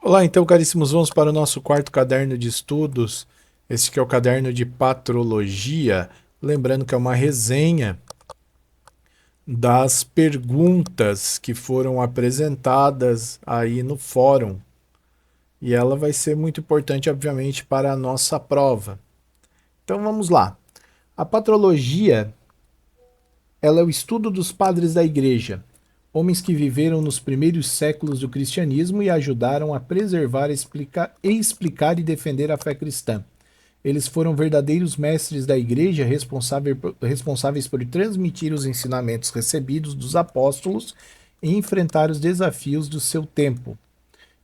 Olá, então, caríssimos, vamos para o nosso quarto caderno de estudos. Este que é o caderno de patrologia. Lembrando que é uma resenha das perguntas que foram apresentadas aí no fórum. E ela vai ser muito importante, obviamente, para a nossa prova. Então vamos lá. A patrologia, ela é o estudo dos padres da igreja, homens que viveram nos primeiros séculos do cristianismo e ajudaram a preservar, explicar e defender a fé cristã. Eles foram verdadeiros mestres da igreja, responsáveis por transmitir os ensinamentos recebidos dos apóstolos e enfrentar os desafios do seu tempo.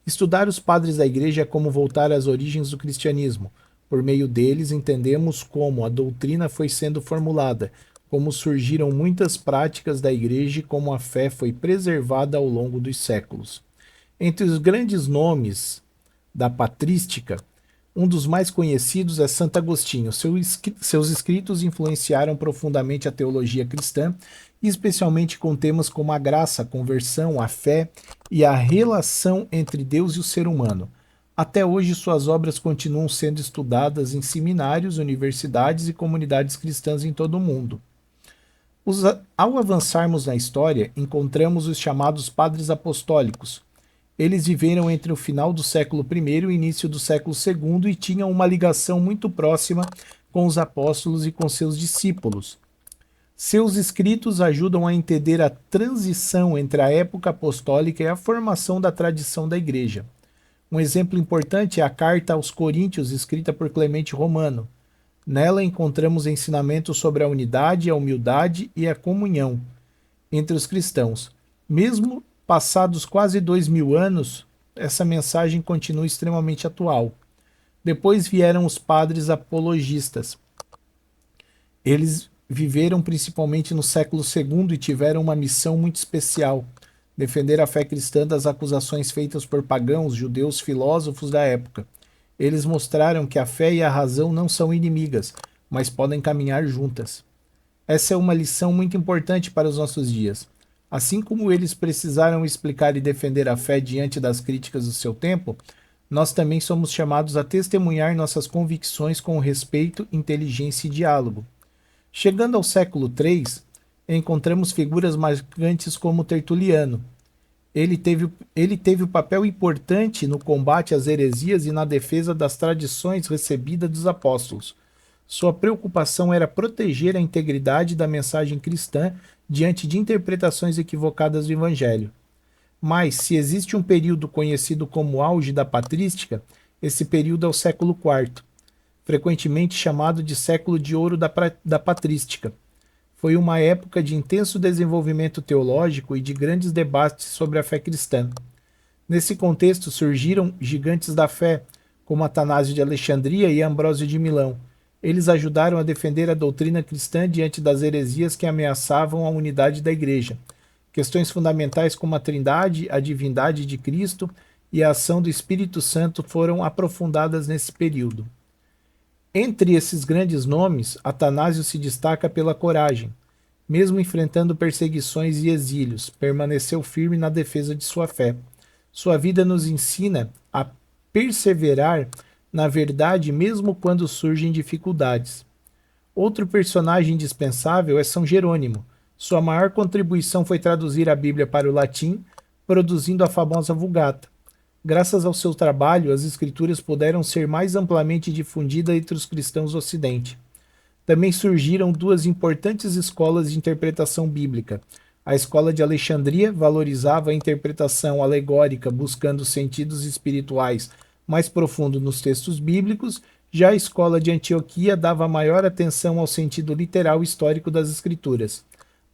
Estudar os padres da igreja é como voltar às origens do cristianismo. Por meio deles, entendemos como a doutrina foi sendo formulada, como surgiram muitas práticas da igreja e como a fé foi preservada ao longo dos séculos. Entre os grandes nomes da patrística, um dos mais conhecidos é Santo Agostinho. Seus escritos influenciaram profundamente a teologia cristã, especialmente com temas como a graça, a conversão, a fé e a relação entre Deus e o ser humano. Até hoje, suas obras continuam sendo estudadas em seminários, universidades e comunidades cristãs em todo o mundo. Ao avançarmos na história, encontramos os chamados padres apostólicos. Eles viveram entre o final do século I e o início do século II e tinham uma ligação muito próxima com os apóstolos e com seus discípulos. Seus escritos ajudam a entender a transição entre a época apostólica e a formação da tradição da Igreja. Um exemplo importante é a Carta aos Coríntios, escrita por Clemente Romano. Nela encontramos ensinamentos sobre a unidade, a humildade e a comunhão entre os cristãos. Mesmo passados quase 2000 anos, essa mensagem continua extremamente atual. Depois vieram os padres apologistas. Eles viveram principalmente no século II e tiveram uma missão muito especial: defender a fé cristã das acusações feitas por pagãos, judeus, filósofos da época. Eles mostraram que a fé e a razão não são inimigas, mas podem caminhar juntas. Essa é uma lição muito importante para os nossos dias. Assim como eles precisaram explicar e defender a fé diante das críticas do seu tempo, nós também somos chamados a testemunhar nossas convicções com respeito, inteligência e diálogo. Chegando ao século III, encontramos figuras marcantes como Tertuliano. Ele teve um papel importante no combate às heresias e na defesa das tradições recebidas dos apóstolos. Sua preocupação era proteger a integridade da mensagem cristã diante de interpretações equivocadas do Evangelho. Mas, se existe um período conhecido como auge da patrística, esse período é o século IV, frequentemente chamado de século de ouro da patrística. Foi uma época de intenso desenvolvimento teológico e de grandes debates sobre a fé cristã. Nesse contexto surgiram gigantes da fé, como Atanásio de Alexandria e Ambrósio de Milão. Eles ajudaram a defender a doutrina cristã diante das heresias que ameaçavam a unidade da Igreja. Questões fundamentais como a Trindade, a divindade de Cristo e a ação do Espírito Santo foram aprofundadas nesse período. Entre esses grandes nomes, Atanásio se destaca pela coragem. Mesmo enfrentando perseguições e exílios, permaneceu firme na defesa de sua fé. Sua vida nos ensina a perseverar na verdade mesmo quando surgem dificuldades. Outro personagem indispensável é São Jerônimo. Sua maior contribuição foi traduzir a Bíblia para o latim, produzindo a famosa Vulgata. Graças ao seu trabalho, as escrituras puderam ser mais amplamente difundidas entre os cristãos do Ocidente. Também surgiram duas importantes escolas de interpretação bíblica. A escola de Alexandria valorizava a interpretação alegórica, buscando sentidos espirituais mais profundos nos textos bíblicos. Já a escola de Antioquia dava maior atenção ao sentido literal e histórico das escrituras.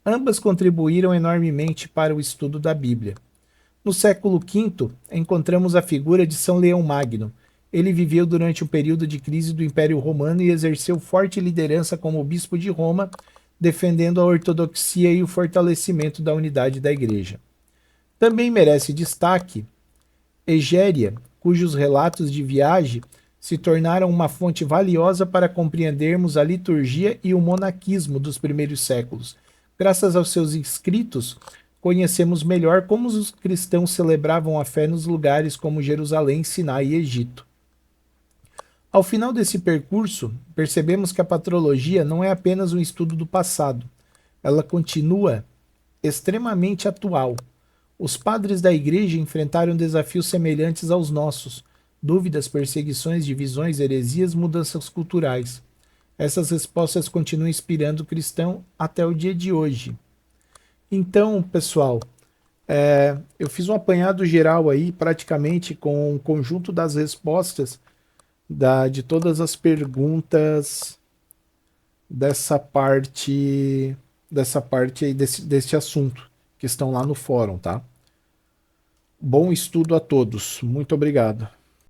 Ambas contribuíram enormemente para o estudo da Bíblia. No século V, encontramos a figura de São Leão Magno. Ele viveu durante o período de crise do Império Romano e exerceu forte liderança como bispo de Roma, defendendo a ortodoxia e o fortalecimento da unidade da Igreja. Também merece destaque Egéria, cujos relatos de viagem se tornaram uma fonte valiosa para compreendermos a liturgia e o monaquismo dos primeiros séculos. Graças aos seus escritos, conhecemos melhor como os cristãos celebravam a fé nos lugares como Jerusalém, Sinai e Egito. Ao final desse percurso, percebemos que a patrologia não é apenas um estudo do passado, ela continua extremamente atual. Os padres da Igreja enfrentaram desafios semelhantes aos nossos: dúvidas, perseguições, divisões, heresias, mudanças culturais. Essas respostas continuam inspirando o cristão até o dia de hoje. Então, pessoal, eu fiz um apanhado geral aí, praticamente com um conjunto das respostas de todas as perguntas dessa parte aí desse assunto que estão lá no fórum, tá? Bom estudo a todos. Muito obrigado.